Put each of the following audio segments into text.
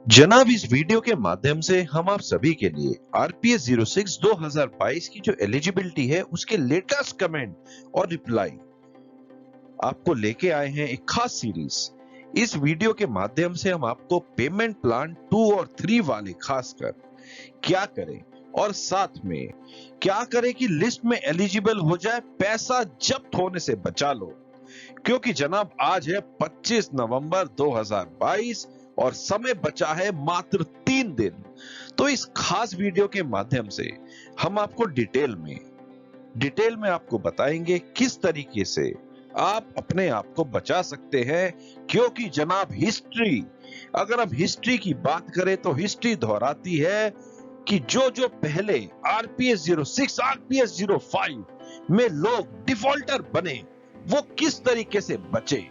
जनाब, इस वीडियो के माध्यम से हम आप सभी के लिए आरपीएस 06 2022 की जो एलिजिबिलिटी है उसके लेटेस्ट कमेंट और रिप्लाई आपको लेके आए हैं। एक खास सीरीज। इस वीडियो के माध्यम से हम आपको पेमेंट प्लान 2 और 3 वाले खासकर क्या करें और साथ में क्या करें कि लिस्ट में एलिजिबल हो जाए, पैसा जब्त होने से बचा लो। क्योंकि जनाब आज है 25 नवंबर 2022 और समय बचा है मात्र 3 दिन। तो इस खास वीडियो के माध्यम से हम आपको डिटेल में आपको बताएंगे किस तरीके से आप अपने आप को बचा सकते हैं। क्योंकि जनाब अगर हम हिस्ट्री की बात करें तो हिस्ट्री दोहराती है कि जो पहले आरपीएस 06 आरपीएस 05 में लोग डिफॉल्टर बने वो किस तरीके से बचे।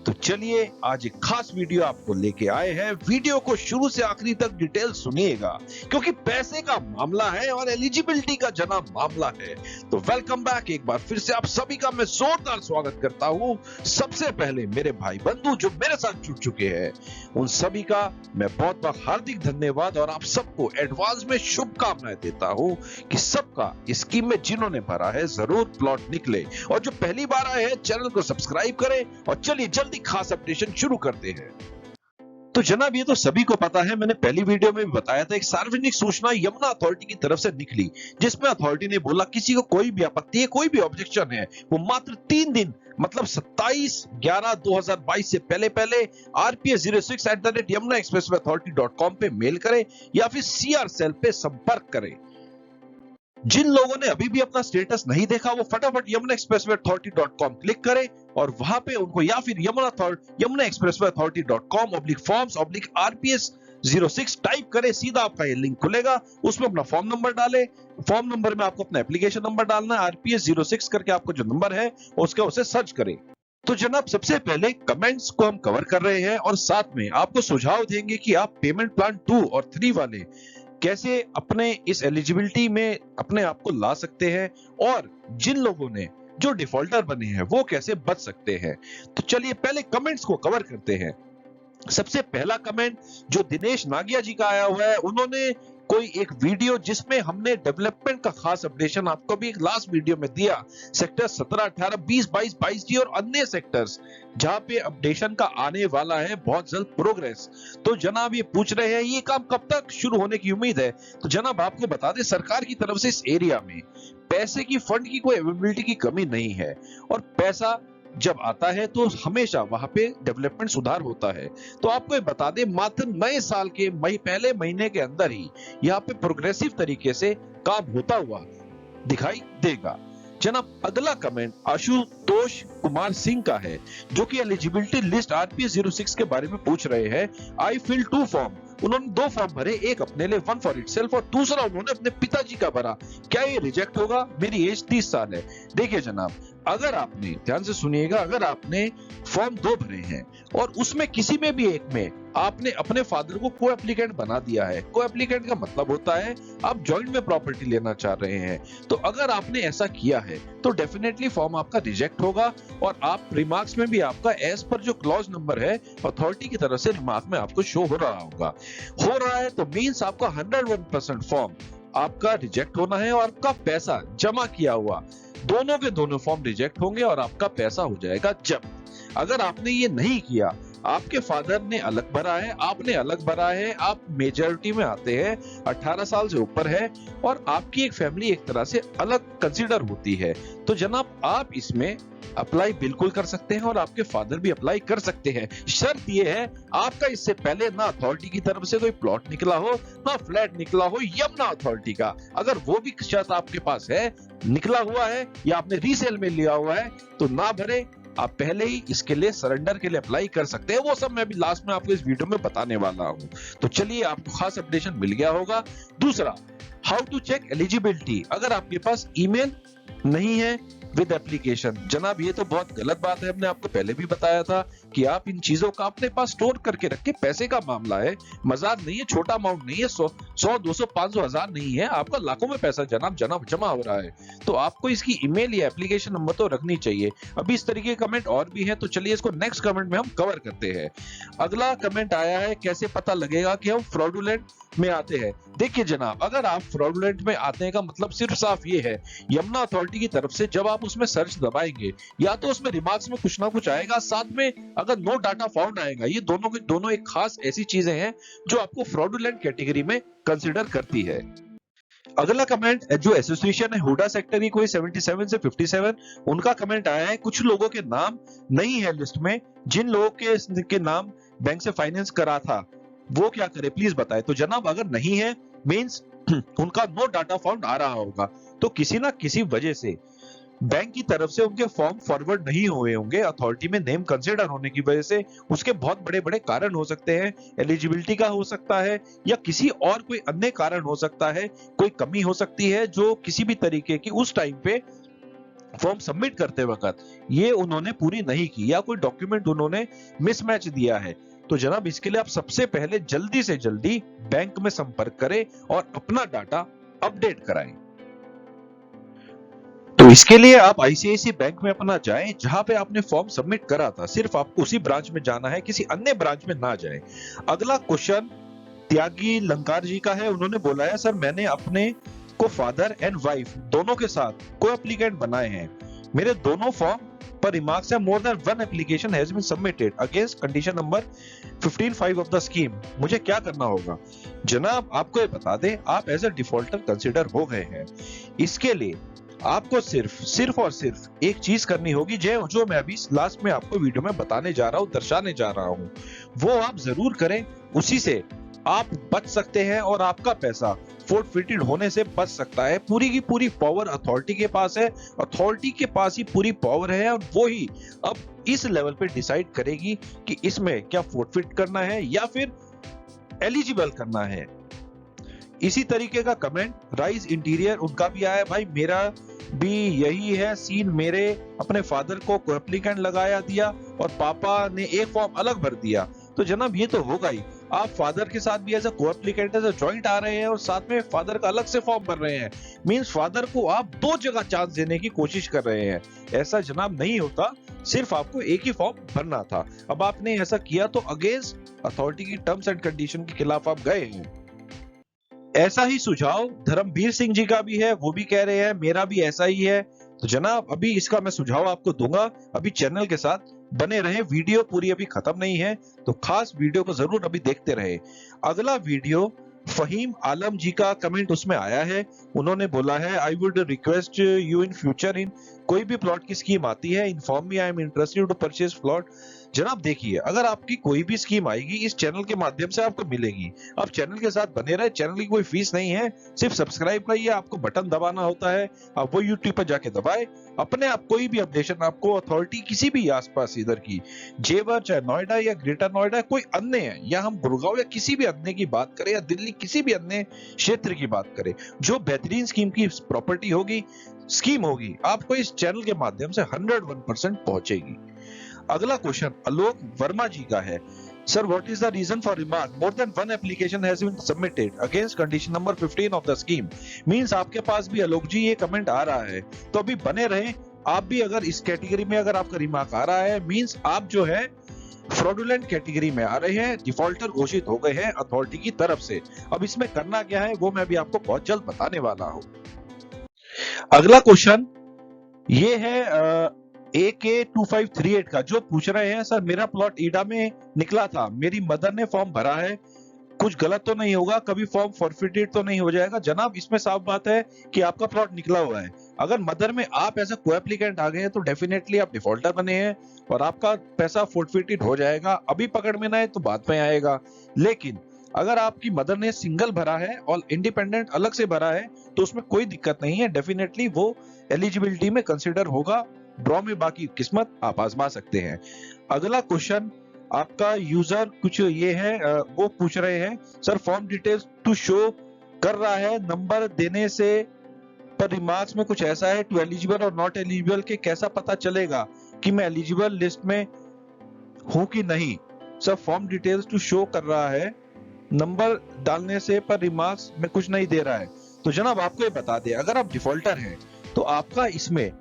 तो चलिए आज एक खास वीडियो आपको लेके आए हैं। वीडियो को शुरू से आखिरी तक डिटेल सुनिएगा क्योंकि पैसे का मामला है और एलिजिबिलिटी का जनाब मामला है। तो वेलकम बैक, एक बार फिर से आप सभी का मैं जोरदार स्वागत करता हूं। सबसे पहले मेरे भाई बंधु जो मेरे साथ जुड़ चुके हैं उन सभी का मैं बहुत बहुत हार्दिक धन्यवाद और आप सबको एडवांस में शुभकामनाएं देता हूं कि सबका स्कीम में जिन्होंने भरा है जरूर प्लॉट निकले, और जो पहली बार आए हैं चैनल को सब्सक्राइब करें। और चलिए जल्दी खास अपडेशन शुरू करते हैं। तो जनाब ये तो सभी को पता है, मैंने पहली वीडियो में भी बताया था, एक सार्वजनिक सूचना यमुना अथॉरिटी की तरफ से निकली जिसमें अथॉरिटी ने बोला किसी को कोई भी आपत्ति है, कोई भी ऑब्जेक्शन है, वो मात्र 3 दिन मतलब 27/11/2022 से पहले RPS 06@yamunaexpresswayauthority.com पे मेल करें या फिर CR सेल पे संपर्क करें। जिन लोगों ने अभी भी अपना स्टेटस नहीं देखा वो फटाफट yamunaexpresswayauthority.com क्लिक करें और वहां पे उनको या फिर yamunaexpresswayauthority.com/forms/RPS 06 टाइप करें, सीधा आपका ये लिंक खुलेगा, उसमें अपना फॉर्म नंबर डालें। फॉर्म नंबर में आपको अपना एप्लीकेशन नंबर डालना है, RPS 06 करके आपको जो नंबर है उसके उसे सर्च करें। तो जनाब सबसे पहले कमेंट्स को हम कवर कर रहे हैं और साथ में आपको सुझाव देंगे कि आप पेमेंट प्लान 2 और 3 वाले कैसे अपने इस एलिजिबिलिटी में अपने आप को ला सकते हैं और जिन लोगों ने जो डिफॉल्टर बने हैं वो कैसे बच सकते हैं। तो चलिए पहले कमेंट्स को कवर करते हैं। सबसे पहला कमेंट जो दिनेश नागिया जी का आया हुआ है, उन्होंने कोई एक वीडियो जिसमें हमने डेवलपमेंट का खास अपडेशन आपको भी एक लास्ट वीडियो में दिया, सेक्टर 17, 18, 20, 22, 22 और अन्य सेक्टर्स जहां पे अपडेशन का आने वाला है बहुत जल्द प्रोग्रेस। तो जनाब ये पूछ रहे हैं ये काम कब तक शुरू होने की उम्मीद है। तो जनाब आपको बता दें सरकार की तरफ से इस एरिया में पैसे की फंड की कोई अवेलेबिलिटी की कमी नहीं है और पैसा जब आता है तो हमेशा वहां पे डेवलपमेंट सुधार होता है। तो आपको बता दें मात्र नए साल के पहले महीने के अंदर ही यहाँ पे प्रोग्रेसिव तरीके से काम होता हुआ दिखाई देगा। जनाब अगला कमेंट आशुतोष कुमार सिंह का है जो कि एलिजिबिलिटी लिस्ट RPS 06 के बारे में पूछ रहे हैं। आई फिल 2 फॉर्म, उन्होंने 2 फॉर्म भरे, एक अपने लिए 1 फॉर इटसेल्फ और दूसरा उन्होंने अपने पिताजी का भरा। क्या ये रिजेक्ट होगा? मेरी एज 30 साल है। देखिए जनाब अगर आपने ध्यान से सुनिएगा, अगर आपने फॉर्म 2 भरे हैं और उसमें किसी में भी एक में आपने अपने फादर को को एप्लीकेंट बना दिया है, को एप्लीकेंट का मतलब होता है आप जॉइंट में प्रॉपर्टी लेना चाह रहे हैं, तो अगर आपने ऐसा किया है तो डेफिनेटली फॉर्म आपका रिजेक्ट होगा और आप रिमार्क्स में भी आपका एज पर जो क्लॉज नंबर है अथॉरिटी की तरफ से रिमार्क में आपको शो हो रहा है तो मींस आपका 101% फॉर्म आपका रिजेक्ट होना है और आपका पैसा जमा किया हुआ दोनों के दोनों फॉर्म रिजेक्ट होंगे और आपका पैसा हो जाएगा जब्त। अगर आपने ये नहीं किया, आपके फादर ने अलग भरा है, आपने अलग भरा है, आप मेजॉरिटी में आते हैं, 18 साल से ऊपर है और आपकी एक फैमिली एक तरह से अलग कंसीडर होती है, तो जनाब आप इसमें अप्लाई बिल्कुल कर सकते हैं और आपके फादर भी अप्लाई कर सकते हैं। शर्त ये है आपका इससे पहले ना अथॉरिटी की तरफ से कोई प्लॉट निकला हो ना फ्लैट निकला हो यमुना अथॉरिटी का। अगर वो भी शर्त आपके पास है, निकला हुआ है या आपने रीसेल में लिया हुआ है तो ना भरे, आप पहले ही इसके लिए सरेंडर के लिए अप्लाई कर सकते हैं। वो सब मैं भी लास्ट में आपको इस वीडियो में बताने वाला हूं। तो चलिए आपको खास अपडेशन मिल गया होगा। दूसरा, हाउ टू चेक एलिजिबिलिटी। अगर आपके पास ईमेल नहीं है विद एप्लीकेशन। जनाब ये तो बहुत गलत बात है, हमने आपको पहले भी बताया था कि आप इन चीजों का अपने पास स्टोर करके रखें। पैसे का मामला है, मजाक नहीं है, छोटा अमाउंट नहीं है, 100 200 500 1000 नहीं है, आपका लाखों में पैसा जनाब जमा हो रहा है। तो आपको इसकी ईमेल या एप्लीकेशन नंबर तो रखनी चाहिए। अभी इस तरीके के कमेंट और भी हैं, तो चलिए इसको नेक्स्ट कमेंट में हम कवर करते हैं। अगला कमेंट आया है, कैसे पता लगेगा कि हम फ्रॉडुलेंट में आते हैं। देखिए जनाब, अगर आप फ्रॉडुलेंट में आते हैं का मतलब सिर्फ साफ ये है, यमुना अथॉरिटी की तरफ से जब आप उसमें सर्च दबाएंगे या तो उसमें रिमार्क्स में कुछ ना कुछ आएगा, साथ में अगर नो डाटा फाउंड आएगा। ये दोनों के दोनों एक खास ऐसी चीजें हैं जो आपको फ्रॉडुलेंट कैटेगरी में कंसिडर करती है। अगला कमेंट जो एसोसिएशन है हुडा सेक्टर की, कोई 77 से 57, उनका कमेंट आया है, कुछ लोगों के नाम नहीं है लिस्ट में, जिन लोगों के नाम बैंक से फाइनेंस करा था वो क्या करे प्लीज बताएं। तो जनाब अगर नहीं है मींस उनका नो डाटा फाउंड आ रहा होगा, तो किसी ना किसी वजह से बैंक की तरफ से उनके फॉर्म फॉरवर्ड नहीं हुए होंगे अथॉरिटी में नेम कंसिडर होने की वजह से। उसके बहुत बड़े बड़े कारण हो सकते हैं, एलिजिबिलिटी का हो सकता है या किसी और कोई अन्य कारण हो सकता है, कोई कमी हो सकती है जो किसी भी तरीके की उस टाइम पे फॉर्म सबमिट करते वक्त ये उन्होंने पूरी नहीं की या कोई डॉक्यूमेंट उन्होंने मिसमैच दिया है। तो जनाब इसके लिए आप सबसे पहले जल्दी से जल्दी बैंक में संपर्क करें और अपना डाटा अपडेट कराएं। तो इसके लिए आप आईसीआईसीआई बैंक में अपना जाएं, जहां पे आपने फॉर्म सबमिट करा था, सिर्फ आपको उसी ब्रांच में जाना है, किसी अन्य ब्रांच में ना जाएं। अगला क्वेश्चन त्यागी लंकार जी का है, उन्होंने बोला है, सर मैंने अपने को फादर एंड वाइफ दोनों के साथ को एप्लीकेंट बनाए हैं, मेरे दोनों फॉर्म पर रिमार्क्स है, more than one application has been submitted against condition number 15(5) of the scheme, मुझे क्या करना होगा। जनाब आपको ये बता दें, आप एज ए डिफॉल्टर कंसिडर हो गए हैं। इसके लिए आपको सिर्फ और सिर्फ एक चीज करनी होगी, जो मैं अभी लास्ट में आपको वीडियो में बताने जा रहा हूं, दर्शाने जा रहा हूं, वो आप जरूर करें। उसी से आप बच सकते हैं और आपका पैसा फोर्टफिटेड होने से बच सकता है। पूरी की पूरी पावर अथॉरिटी के पास है, अथॉरिटी के पास ही पूरी पावर है और वो ही अब इस लेवल पे डिसाइड करेगी कि इसमें क्या फोर्टफिट करना है या फिर एलिजिबल करना है। इसी तरीके का कमेंट राइज इंटीरियर उनका भी आया, भाई मेरा भी यही है सीन, मेरे अपने फादर को एप्लीकेंट लगाया दिया और पापा ने एक फॉर्म अलग भर दिया। तो जनाब ये तो होगा ही, आप फादर के साथ भी as a co-applicant as a joint आ रहे हैं और साथ में फादर का अलग से फॉर्म भर रहे हैं, मींस फादर को आप दो जगह चांस देने की कोशिश कर रहे हैं। ऐसा जनाब नहीं होता, सिर्फ आपको एक ही फॉर्म भरना था। अब आपने ऐसा किया तो अगेंस्ट अथॉरिटी की टर्म्स एंड कंडीशन के खिलाफ आप गए हैं। ऐसा ही सुझाव धर्मवीर सिंह जी का भी है, वो भी कह रहे हैं मेरा भी ऐसा ही है। तो जनाब अभी इसका मैं सुझाव आपको दूंगा, अभी चैनल के साथ बने रहे, वीडियो पूरी अभी खत्म नहीं है, तो खास वीडियो को जरूर अभी देखते रहे। अगला वीडियो फहीम आलम जी का कमेंट उसमें आया है, उन्होंने बोला है, I would request you in future in कोई भी प्लॉट की स्कीम आती है, inform me, I am interested to purchase plot. जनाब देखिए, अगर आपकी कोई भी स्कीम आएगी इस चैनल के माध्यम से आपको मिलेगी। आप चैनल के साथ बने रहे, चैनल की कोई फीस नहीं है, सिर्फ सब्सक्राइब करिए, आपको बटन दबाना होता है, आप वो यूट्यूब पर जाके दबाए, अपने आप कोई भी अपडेशन आपको अथॉरिटी किसी भी आसपास इधर की जेवर चाहे नोएडा या ग्रेटर नोएडा कोई अन्य है, या हम गुड़गांव या किसी भी अन्य की बात करें या दिल्ली किसी भी अन्य क्षेत्र की बात करें, जो बेहतरीन स्कीम की प्रॉपर्टी होगी, स्कीम होगी, आपको इस चैनल के माध्यम से 101% पहुंचेगी। अगला क्वेश्चन आलोक वर्मा जी का है, sir what is the reason for remark more than one application has been submitted against condition number 15 of the scheme. Means आपके पास भी आलोक जी ये कमेंट आ रहा है, तो अभी बने रहे। आप भी अगर इस कैटेगरी में अगर आपका रिमार्क आ रहा है, मींस आप जो है फ्रॉडुलेंट कैटेगरी में आ रहे हैं, डिफॉल्टर घोषित हो गए हैं अथॉरिटी की तरफ से। अब इसमें करना क्या है वो मैं भी आपको बहुत जल्द बताने वाला हूं। अगला क्वेश्चन ये है AK2538 का, जो पूछ रहे हैं, सर मेरा प्लॉट ईडा में निकला था, मेरी मदर ने फॉर्म भरा है, कुछ गलत तो नहीं होगा, कभी फॉर्म फॉरफिटेड तो नहीं हो जाएगा। जनाब इसमें साफ बात है कि आपका प्लॉट निकला हुआ है, अगर मदर में आप एज अ को-एप्लीकेंट आ गए हैं तो डेफिनेटली आप डिफॉल्टर बने हैं और आपका पैसा फॉरफिटेड हो जाएगा। अभी पकड़ में ना है तो बाद में आएगा, लेकिन अगर आपकी मदर ने सिंगल भरा है और इंडिपेंडेंट अलग से भरा है तो उसमें कोई दिक्कत नहीं है, डेफिनेटली वो एलिजिबिलिटी में कंसिडर होगा। ड्रॉ में बाकी किस्मत आप आजमा सकते हैं। अगला क्वेश्चन आपका यूजर कुछ ये है, वो पूछ रहे हैं, sir form details to show कर रहा है, नंबर देने से पर रिमार्क्स में कुछ ऐसा है, टू एलिजिबल और नॉट एलिजिबल के कैसा पता चलेगा कि मैं एलिजिबल लिस्ट में हूं कि नहीं। सब फॉर्म डिटेल्स टू शो कर रहा है नंबर डालने से, पर रिमार्क्स में कुछ नहीं दे रहा है। तो जनाब आपको ये बता दें, अगर आप डिफॉल्टर हैं तो आपका इसमें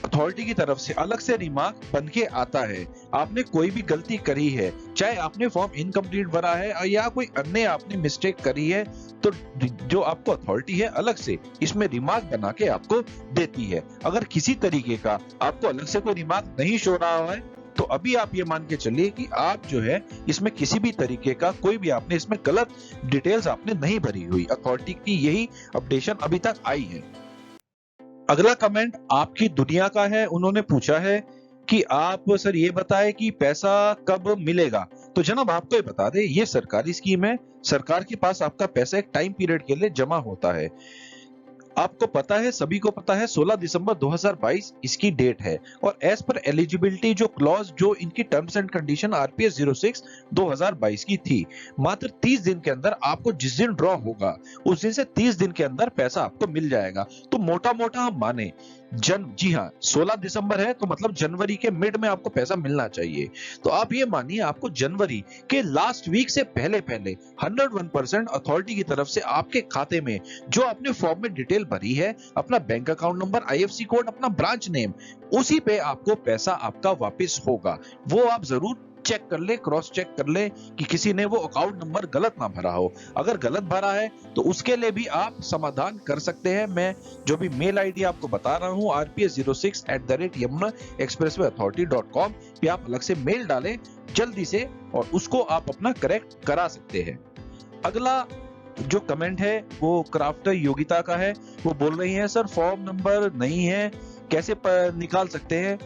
अथॉरिटी की तरफ से अलग से रिमार्क बन के आता है। आपने कोई भी गलती करी है, चाहे आपने फॉर्म इनकम्प्लीट भरा है या कोई अन्य आपने मिस्टेक करी है, तो जो आपको अथॉरिटी है अलग से इसमें रिमार्क बना के आपको देती है। अगर किसी तरीके का आपको अलग से कोई रिमार्क नहीं शो रहा है तो अभी आप ये मान के चलिए कि आप जो है इसमें किसी भी तरीके का कोई भी आपने इसमें गलत डिटेल्स आपने नहीं भरी हुई। अथॉरिटी की यही अपडेशन अभी तक आई है। अगला कमेंट आपकी दुनिया का है। उन्होंने पूछा है कि आप सर ये बताएं कि पैसा कब मिलेगा। तो जनाब आपको ये बता दें, ये सरकारी स्कीम है। सरकार के पास आपका पैसा एक टाइम पीरियड के लिए जमा होता है। आपको पता है, सभी को पता है, 16 दिसंबर 2022 इसकी डेट है। और एज पर एलिजिबिलिटी जो क्लॉज, जो इनकी टर्म्स एंड कंडीशन आरपीएस 06 2022 की थी, मात्र 30 दिन के अंदर आपको जिस दिन ड्रॉ होगा उस दिन से 30 दिन के अंदर पैसा आपको मिल जाएगा। तो मोटा मोटा हम माने जी हाँ, 16 दिसंबर है तो मतलब जनवरी के मिड में आपको पैसा मिलना चाहिए। तो आप ये मानिए आपको जनवरी के लास्ट वीक से पहले 101% अथॉरिटी की तरफ से आपके खाते में जो आपने फॉर्म में डिटेल भरी है, अपना bank account number, IFSC code, अपना ब्रांच नेम, उसी पे आपको पैसा आपका वापस होगा। वो आप जरूर चेक कर ले, क्रॉस चेक कर ले कि किसी ने वो अकाउंट नंबर गलत ना भरा हो। अगर गलत भरा है तो उसके लिए भी आप समाधान कर सकते हैं। मैं जो भी मेल आईडी आपको बता रहा हूं, rps06@yamunaexpresswayauthority.com पे आप अलग से मेल डालें जल्दी से और उसको आप अपना करेक्ट करा सकते हैं। अगला जो कमेंट है वो क्राफ्टर योगिता का है। वो बोल रही हैं सर फॉर्म नंबर नहीं है, कैसे निकाल सकते हैं।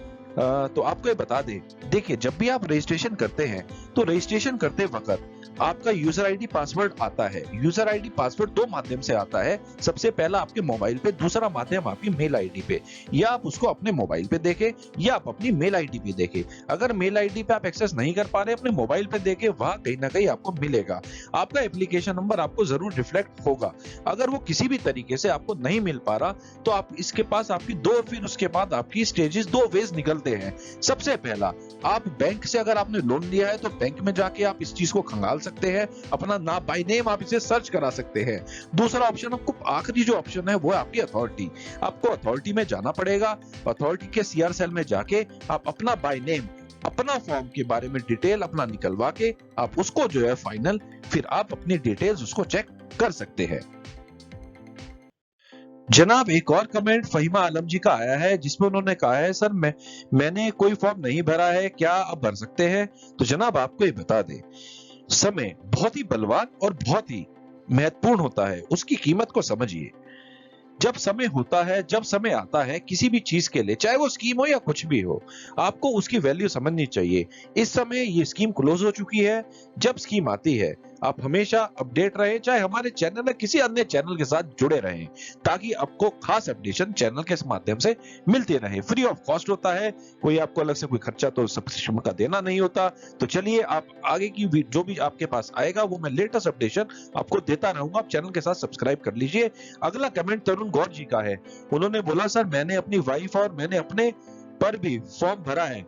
तो आपको ये बता दें, देखिए जब भी आप रजिस्ट्रेशन करते हैं तो रजिस्ट्रेशन करते वक्त आपका यूजर आईडी पासवर्ड आता है। यूजर आईडी पासवर्ड दो माध्यम से आता है। सबसे पहला आपके मोबाइल पे, दूसरा माध्यम आपकी मेल आईडी पे। या आप उसको अपने मोबाइल पे देखें या आप अपनी मेल आईडी पे देखें। अगर मेल आईडी पे आप एक्सेस नहीं कर पा रहे, अपने मोबाइल पे देखें, वहां कहीं ना कहीं आपको मिलेगा। आपका एप्लीकेशन नंबर आपको जरूर रिफ्लेक्ट होगा। अगर वो किसी भी तरीके से आपको नहीं मिल पा रहा तो आप इसके पास आपकी दो, फिर उसके बाद आपकी स्टेजेस, दो वेज निकलते हैं। सबसे पहला, आप बैंक से अगर आपने लोन लिया है तो बैंक में जाके आप इस चीज को खंगाल सकते हैं, अपना नाम बाय नेम आप इसे सर्च करा सकते हैं। दूसरा ऑप्शन, आपको आखिरी जो ऑप्शन है वो है आपकी अथॉरिटी। आपको अथॉरिटी में जाना पड़ेगा। अथॉरिटी के सीआर सेल में जाके आप अपना बाय नेम, अपना फॉर्म के बारे में डिटेल अपना निकलवा के आप उसको जो है फाइनल, फिर आप अपनी डिटेल्स उसको चेक कर सकते हैं। जनाब एक और कमेंट फहीमा आलम जी का आया है जिसमें उन्होंने कहा है सर मैंने कोई फॉर्म नहीं भरा है, क्या अब भर सकते हैं। तो जनाब आपको ये बता दें, समय बहुत ही बलवान और बहुत ही महत्वपूर्ण होता है, उसकी कीमत को समझिए। जब समय होता है, जब समय आता है किसी भी चीज के लिए, चाहे वो स्कीम हो या कुछ भी हो, आपको उसकी वैल्यू समझनी चाहिए। इस समय ये स्कीम क्लोज हो चुकी है। जब स्कीम आती है आप हमेशा अपडेट रहे, चाहे हमारे चैनल या किसी अन्य चैनल के साथ जुड़े रहें, ताकि आपको खास अपडेशन चैनल के माध्यम से मिलते रहे। फ्री ऑफ कॉस्ट होता है, कोई आपको अलग से कोई खर्चा तो सब्सक्रिप्शन का देना नहीं होता। तो चलिए, आप आगे की जो भी आपके पास आएगा वो मैं लेटेस्ट अपडेशन आपको देता रहूंगा। आप चैनल के साथ सब्सक्राइब कर लीजिए। अगला कमेंट तरुण गौर जी का है। उन्होंने बोला सर मैंने अपनी वाइफ और मैंने अपने पर भी फॉर्म भरा है,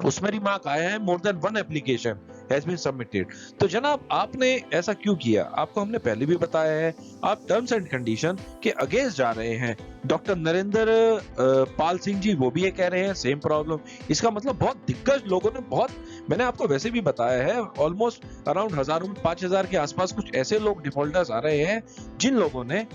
उसमें रिमार्क आया है more than one application has been submitted. तो जनाब आपने ऐसा क्यों किया, आपको हमने पहले भी बताया है। आप टर्म्स एंड कंडीशन के अगेंस्ट जा रहे हैं। डॉक्टर नरेंद्र पाल सिंह जी वो भी ये कह रहे हैं सेम प्रॉब्लम। इसका मतलब बहुत दिग्गज लोगों ने, बहुत, मैंने आपको वैसे भी बताया है, ऑलमोस्ट अराउंड हजारों में 5000 के आसपास कुछ ऐसे लोग डिफॉल्टर्स आ रहे हैं जिन लोगों ने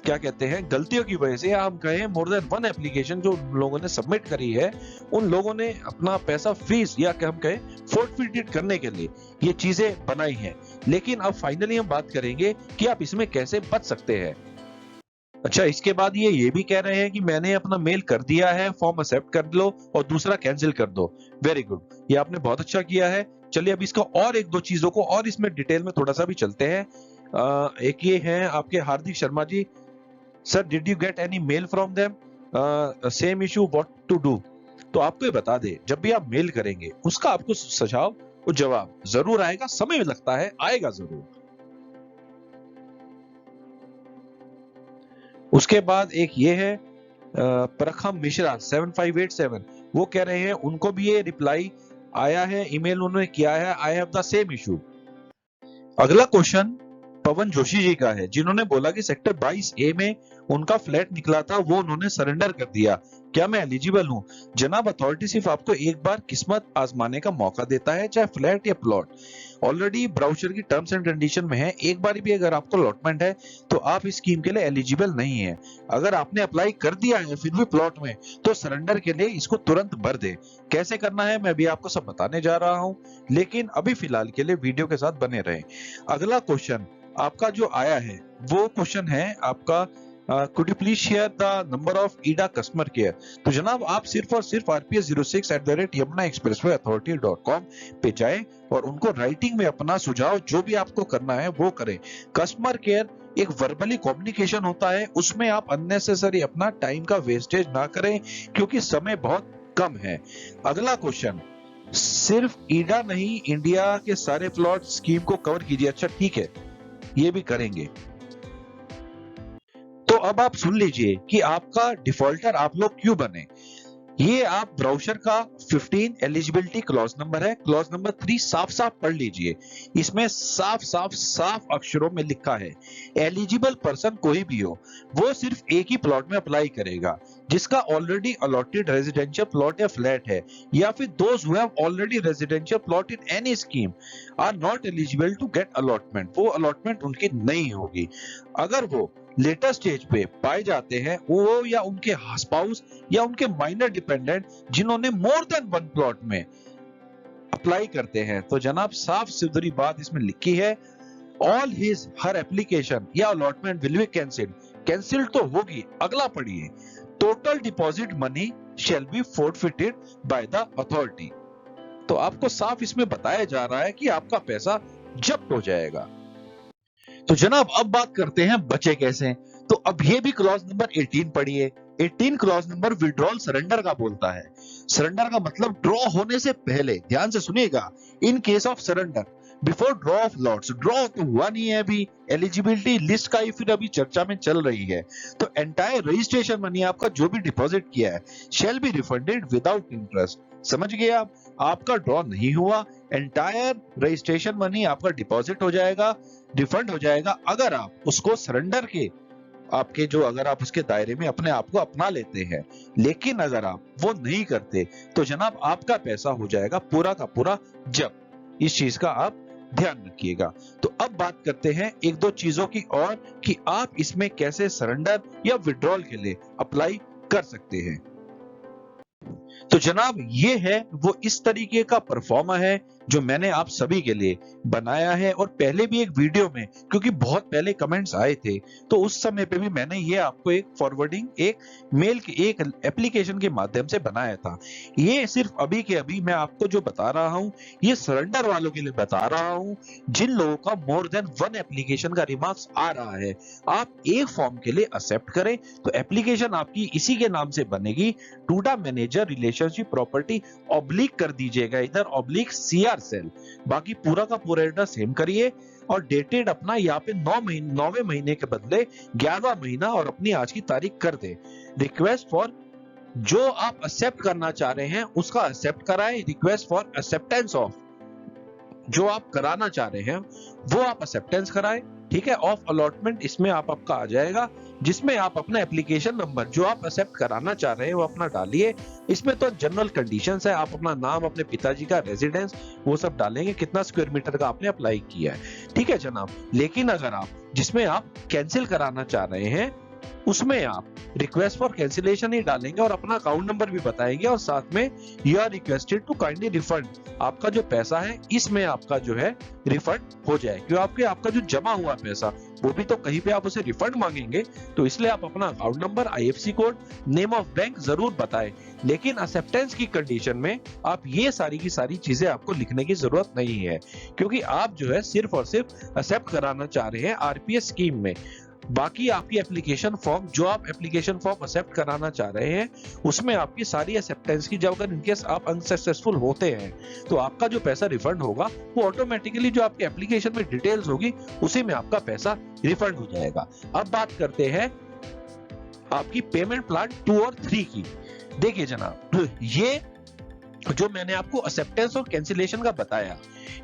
क्या कहते हैं गलतियों की वजह से, या हम कहें मोर देन वन एप्लीकेशन जो लोगों ने सबमिट करी है, उन लोगों ने अपना पैसा फ्रीज या हम कहें फोर्टफिटेड करने के लिए ये चीजें बनाई हैं। लेकिन अब फाइनली हम बात करेंगे कि आप इसमें कैसे बच सकते हैं। अच्छा, इसके बाद ये भी कह रहे हैं कि मैंने अपना मेल कर दिया है, फॉर्म एक्सेप्ट कर लो और दूसरा कैंसिल कर दो। वेरी गुड, ये आपने बहुत अच्छा किया है। चलिए अब इसका और एक दो चीजों को और इसमें डिटेल में थोड़ा सा भी चलते हैं। एक ये है आपके Hardik Sharma ji, sir did you get any mail from them, same issue what to do. तो आपको ये बता दे, जब भी आप मेल करेंगे उसका आपको सुझाव और जवाब जरूर आएगा। समय लगता है, आएगा जरूर। उसके बाद एक ये है प्रखम मिश्रा 7587, वो कह रहे हैं उनको भी ये रिप्लाई आया है, ईमेल उन्होंने किया है, I have the same issue. अगला क्वेश्चन पवन जोशी जी का है, जिन्होंने बोला कि सेक्टर 22A में उनका फ्लैट निकला था, वो उन्होंने सरेंडर कर दिया, क्या मैं एलिजिबल हूं? जनाब, अथॉरिटी सिर्फ आपको एक बार किस्मत आजमाने का मौका देता है, चाहे फ्लैट या प्लॉट। ऑलरेडी ब्राउचर की टर्म्स एंड कंडीशन में है, एक बार भी अगर आपको अलॉटमेंट है तो आप इस स्कीम के लिए एलिजिबल नहीं है। अगर आपने अप्लाई कर दिया है फिर भी प्लॉट में, तो सरेंडर के लिए इसको तुरंत भर दे। कैसे करना है मैं भी आपको सब बताने जा रहा हूं, लेकिन अभी फिलहाल के लिए वीडियो के साथ बने रहें। अगला क्वेश्चन आपका जो आया है वो क्वेश्चन है आपका could you please share the number of ईडा कस्टमर केयर। तो जनाब, आप सिर्फ और सिर्फ rps06@yamunaexpresswayauthority.com पे जाएं और उनको राइटिंग में अपना सुझाव जो भी आपको करना है वो करें। कस्टमर केयर एक वर्बली कम्युनिकेशन होता है, उसमें आप अननेसेसरी अपना टाइम का वेस्टेज ना करें क्योंकि समय बहुत कम है। अगला क्वेश्चन, सिर्फ ईडा नहीं, इंडिया के सारे प्लॉट स्कीम को कवर कीजिए। अच्छा ठीक है, ये भी करेंगे। तो अब आप सुन लीजिए कि आपका डिफॉल्टर आप लोग क्यों बने। ये आप ब्राउचर का 15 एलिजिबिलिटी क्लॉज नंबर है, क्लॉज नंबर 3 साफ साफ पढ़ लीजिए। इसमें साफ अक्षरों में लिखा है एलिजिबल पर्सन कोई भी हो वो सिर्फ एक ही प्लॉट में अप्लाई करेगा जिसका ऑलरेडी अलॉटेड रेजिडेंशियल प्लॉट या फ्लैट है, या फिर those who have already residential plot in any scheme are not eligible to get allotment. वो अलॉटमेंट उनकी नहीं होगी। अगर वो लेटर स्टेज पे पाए जाते हैं, वो या उनके स्पाउस या उनके माइनर डिपेंडेंट जिन्होंने मोर देन वन प्लॉट में अप्लाई करते हैं, तो जनाब साफ सुथरी बात इसमें लिखी है, ऑल हिज हर एप्लीकेशन या allotment will be cancelled. Cancelled तो होगी। अगला पढ़िए, total deposit money shall be forfeited by the authority. तो आपको साफ इसमें बताया जा रहा है कि आपका पैसा जब्त हो जाएगा। तो जनाब अब बात करते हैं बचे कैसे। तो अब ये भी क्लॉज नंबर 18 पढ़िए। 18 क्लॉज नंबर विड्रॉल सरेंडर का बोलता है। सरेंडर का मतलब ड्रॉ होने से पहले, ध्यान से सुनिएगा, in case of surrender before draw of lots. Draw तो हुआ नहीं है अभी, एलिजिबिलिटी लिस्ट का ही फिर अभी चर्चा में चल रही है। तो एंटायर रजिस्ट्रेशन मनी आपका जो भी डिपॉजिट किया है shall be refunded without interest. समझ गए आप? आपका ड्रॉ नहीं हुआ, एंटायर रजिस्ट्रेशन मनी आपका डिपॉजिट हो जाएगा, रिफंड हो जाएगा अगर आप उसको सरेंडर के आपके जो अगर आप उसके दायरे में अपने आप को अपना लेते हैं। लेकिन अगर आप वो नहीं करते तो जनाब आपका पैसा हो जाएगा पूरा का पूरा जब्त। इस चीज का आप ध्यान रखिएगा। तो अब बात करते हैं एक दो चीजों की और कि आप इसमें कैसे सरेंडर या विड्रॉल के लिए अप्लाई कर सकते हैं। तो जनाब ये है वो इस तरीके का परफॉर्मा है जो मैंने आप सभी के लिए बनाया है, और पहले भी एक वीडियो में, क्योंकि बहुत पहले कमेंट्स आए थे तो उस समय पे भी मैंने ये आपको एक फॉरवर्डिंग एक मेल के एक एप्लीकेशन के माध्यम से बनाया था। ये सिर्फ अभी के अभी मैं आपको जो बता रहा हूँ ये सरेंडर वालों के लिए बता रहा हूँ जिन लोगों का मोर देन वन एप्लीकेशन का रिमार्क्स आ रहा है। आप एक फॉर्म के लिए एक्सेप्ट करें तो एप्लीकेशन आपकी इसी के नाम से बनेगी, टूडा मैनेजर रिलेशनशिप प्रॉपर्टी ऑब्लिक कर दीजिएगा इधर ऑब्लिक सीआर सेल। बाकी पूरा का पूरा एड्रेस सेम करिए और डेटेड अपना यहाँ पे 9वें महीने के बदले 11वां महीना और अपनी आज की तारीख कर दे। रिक्वेस्ट फॉर जो आप एक्सेप्ट करना चाह रहे हैं उसका एक्सेप्ट कराएं। रिक्वेस्ट फॉर एक्सेप्टेंस ऑफ जो आप कराना चाह रहे हैं वो आप एक्सेप्टेंस कराएं। ठीक है, ऑफ अलॉटमेंट इसमें आपका आ जाएगा, जिसमें आप अपना एप्लीकेशन नंबर जो आप एक्सेप्ट कराना चाह रहे हैं वो अपना डालिए। इसमें तो जनरल कंडीशंस है, आप अपना नाम, अपने पिताजी का रेजिडेंस वो सब डालेंगे, कितना स्क्वायर मीटर का आपने अप्लाई किया है। ठीक है जनाब, लेकिन अगर आप जिसमें आप कैंसिल कराना चाह रहे हैं उसमें आप रिक्वेस्ट फॉर कैंसिलेशन ही डालेंगे और अपना अकाउंट नंबर भी बताएंगे और साथ में you are requested to kindly refund. आपका जो पैसा है इसमें आपका जो है रिफंड हो जाए, क्योंकि आपका जो जमा हुआ पैसा वो भी तो कहीं पे आप उसे रिफंड मांगेंगे, तो इसलिए आप अपना account number, IFSC code, name of bank जरूर बताएं। लेकिन एक्सेप्टेंस की कंडीशन में आप ये सारी की सारी चीजें आपको लिखने की जरूरत नहीं है, क्योंकि आप जो है सिर्फ और सिर्फ एक्सेप्ट कराना चाह रहे हैं आरपीएस स्कीम में। बाकी आपकी एप्लीकेशन फॉर्म जो आप एप्लीकेशन फॉर्म एक्सेप्ट कराना चाह रहे हैं उसमें आपकी सारी एक्सेप्टेंस की जब अगर इनकेस आप अनसक्सेसफुल होते हैं तो आपका जो पैसा रिफंड होगा वो ऑटोमेटिकली जो आपके एप्लीकेशन में डिटेल्स होगी उसी में आपका पैसा रिफंड हो जाएगा। अब बात करते हैं आपकी पेमेंट प्लान 2 और 3 की। देखिए जनाब, ये जो मैंने आपको एक्सेप्टेंस और कैंसिलेशन का बताया,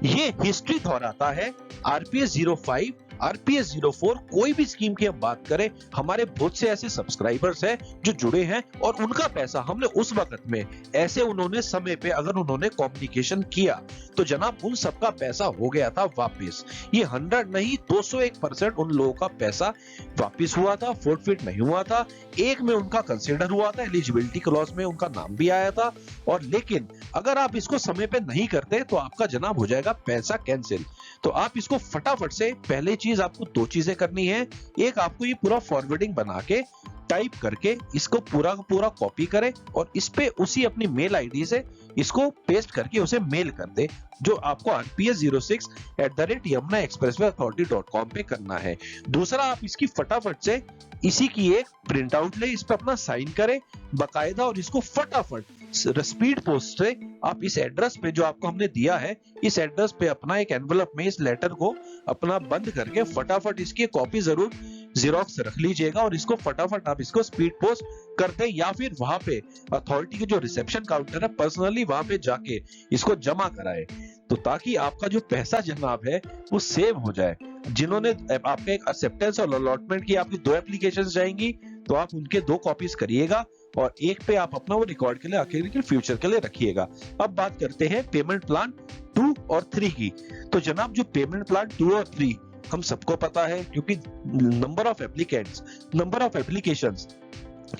ये हिस्ट्री दोहराता है। आरपीएस 05, आरपीएस 04, कोई भी स्कीम की हम बात करें, हमारे बहुत से ऐसे सब्सक्राइबर्स हैं जो जुड़े हैं और उनका पैसा हमने उस वक्त में ऐसे उन्होंने समय पे अगर उन्होंने कम्युनिकेशन किया तो जनाब उन सबका पैसा हो गया था वापस। ये 100 नहीं 201% उन लोगों का पैसा वापस हुआ था, फोर्टफिट नहीं हुआ था। एक में उनका कंसिडर हुआ था, एलिजिबिलिटी क्लॉज में उनका नाम भी आया था। और लेकिन अगर आप इसको समय पे नहीं करते तो आपका जनाब हो जाएगा पैसा कैंसिल। तो आप इसको फटाफट से, पहले चीज आपको 2 चीजें करनी है। एक, आपको ये पूरा फॉरवर्डिंग बना के टाइप करके इसको पूरा का पूरा कॉपी करें और इस पे उसी अपनी मेल आईडी से इसको पेस्ट करके उसे मेल कर दे, जो आपको rps06@yamunaexpresswayauthority.com पे करना है। दूसरा, आप इसकी फटाफट से इसी की एक प्रिंट आउट ले, इस पे अपना साइन करें बकायदा और इसको फटाफट स्पीड पोस्ट से आप इस एड्रेस पे जो आपको हमने दिया है, इस एड्रेस पे अपना एक एनवलप में इस लेटर को अपना बंद करके फटाफट इसकी कॉपी जरूर जेरोक्स रख लीजिएगा और इसको फटाफट आप इसको स्पीड पोस्ट कर दें, या फिर वहां पे अथॉरिटी के जो रिसेप्शन काउंटर है पर्सनली वहां पे जाके इसको जमा कराए, तो ताकि आपका जो पैसा जनाब है वो सेव हो जाए। जिन्होंने आपका एक एक्सेप्टेंस और अलॉटमेंट की आपकी 2 एप्लीकेशंस जाएंगी तो आप उनके 2 कॉपीज करिएगा और एक पे आप अपना वो रिकॉर्ड के लिए आखिर के फ्यूचर के लिए रखिएगा। अब बात करते हैं पेमेंट प्लान 2 और 3 की। तो जनाब जो पेमेंट प्लान 2 और 3 हम सबको पता है, क्योंकि number of applicants, number of applications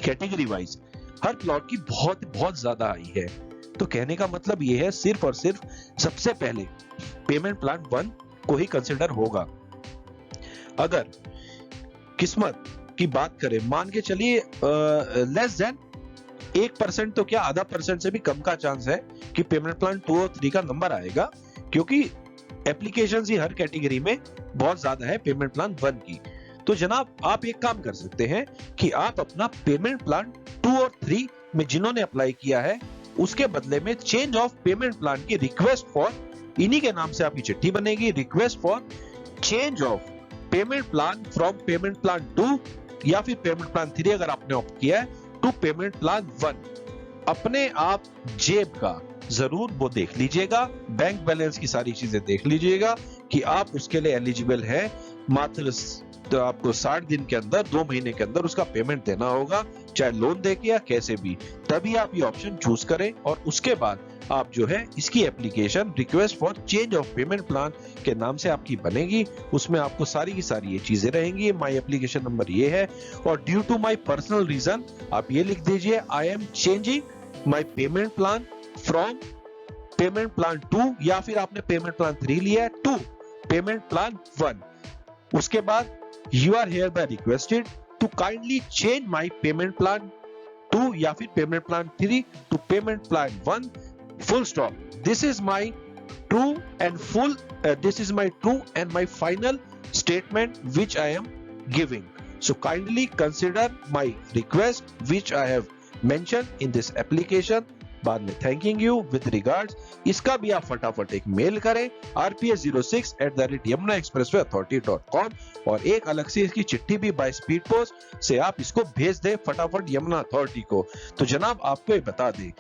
category wise her plot की बहुत बहुत ज्यादा आई है। तो कहने का मतलब ये है सिर्फ और सिर्फ सबसे पहले पेमेंट प्लान 1 को ही कंसिडर होगा। अगर किस्मत की बात करें, मान के चलिए लेस देन 1% तो क्या आधा % से भी कम का चांस है कि पेमेंट प्लान 2 और 3 का नंबर आएगा, क्योंकि एप्लीकेशन ही हर कैटेगरी में बहुत ज्यादा है पेमेंट प्लान 1 की। तो जनाब आप एक काम कर सकते हैं कि आप अपना पेमेंट प्लान 2 और 3 में जिन्होंने अप्लाई किया है उसके बदले में चेंज ऑफ पेमेंट प्लान की रिक्वेस्ट फॉर, इन्हीं के नाम से आपकी चिट्ठी बनेगी, request for change of payment plan from payment plan 2 या फिर पेमेंट प्लान 3 अगर आपने ऑप्ट किया है टू पेमेंट प्लान 1। अपने आप जेब का जरूर वो देख लीजिएगा, बैंक बैलेंस की सारी चीजें देख लीजिएगा कि आप उसके लिए एलिजिबल है। मात्र तो आपको 60 दिन के अंदर, 2 महीने के अंदर उसका पेमेंट देना होगा, चाहे लोन देके या कैसे भी, तभी आप ये ऑप्शन चूज करें। और उसके बाद आप जो है इसकी application request for change of payment plan के नाम से आपकी बनेगी। उसमें आपको सारी की सारी ये चीजें रहेंगी। माय एप्लीकेशन नंबर ये है और due to my personal reason आप ये लिख दीजिए, I am changing my payment plan from payment plan 2 या फिर आपने पेमेंट प्लान 3 लिया है टू पेमेंट प्लान 1। उसके बाद you are hereby requested to kindly change my payment plan 2 या फिर payment plan 3 to payment plan 1 full stop. This is my true and full this is my true and my final statement which I am giving. So kindly consider my request which I have mentioned in this application. बाद में thanking you with regards, इसका भी आप फटाफट एक mail करें rps06@yamunaexpresswayauthority.com और एक अलग से इसकी चिट्ठी भी बाय स्पीड पोस्ट से आप इसको भेज दें फटाफट यमुना अथॉरिटी को। तो जनाब आपको ये बता दें,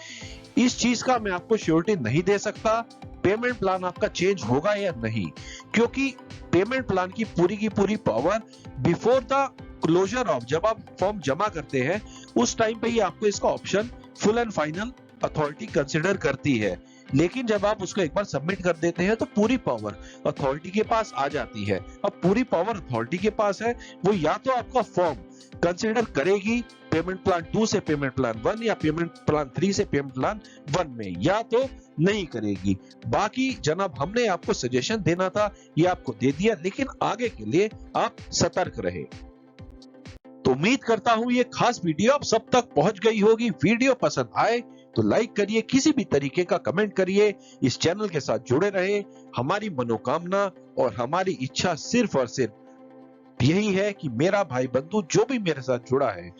इस चीज का मैं आपको श्योरिटी नहीं दे सकता पेमेंट प्लान आपका चेंज होगा या नहीं, क्योंकि पेमेंट प्लान की पूरी power before the closure of, जब आप फॉर्म जमा करते हैं उस टाइम पे ही आपको इसका option full and final authority consider करती है। लेकिन जब आप उसको एक बार सबमिट कर देते हैं तो पूरी पावर अथॉरिटी के पास आ जाती है। अब पूरी पावर अथॉरिटी के पास है, वो या तो आपका फॉर्म कंसिडर करेगी पेमेंट प्लान 2 से पेमेंट प्लान 1 या पेमेंट प्लान 3 से पेमेंट प्लान 1 में, या तो नहीं करेगी। बाकी जनाब हमने आपको सजेशन देना था, ये आपको दे दिया, लेकिन आगे के लिए आप सतर्क रहे। तो उम्मीद करता हूं ये खास वीडियो आप सब तक पहुंच गई होगी। वीडियो पसंद आए तो लाइक करिए, किसी भी तरीके का कमेंट करिए, इस चैनल के साथ जुड़े रहे। हमारी मनोकामना और हमारी इच्छा सिर्फ और सिर्फ यही है कि मेरा भाई बंधु जो भी मेरे साथ जुड़ा है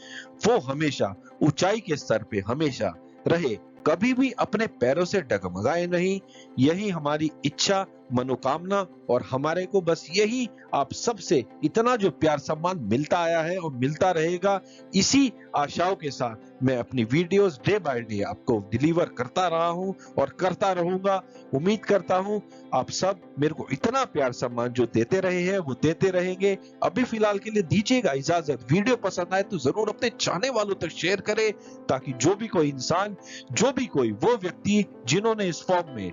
वो हमेशा ऊंचाई के स्तर पे हमेशा रहे, कभी भी अपने पैरों से डगमगाए नहीं। यही हमारी इच्छा मनोकामना और हमारे को बस यही आप सबसे इतना जो प्यार सम्मान मिलता आया है और मिलता रहेगा, इसी आशाओं के साथ मैं अपनी वीडियोस डे बाय डे आपको डिलीवर करता रहा हूं और करता रहूंगा। उम्मीद करता हूं आप सब मेरे को इतना प्यार सम्मान जो देते रहे हैं वो देते रहेंगे। अभी फिलहाल के लिए दीजिएगा इजाजत। वीडियो पसंद आए तो जरूर अपने चाहने वालों तक शेयर करें, ताकि जो भी कोई इंसान, जो भी कोई वो व्यक्ति जिन्होंने इस फॉर्म में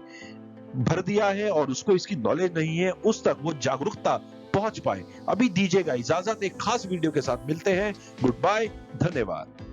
भर दिया है और उसको इसकी नॉलेज नहीं है, उस तक वो जागरूकता पहुंच पाए। अभी दीजिएगा इजाजत, एक खास वीडियो के साथ मिलते हैं। गुड बाय, धन्यवाद।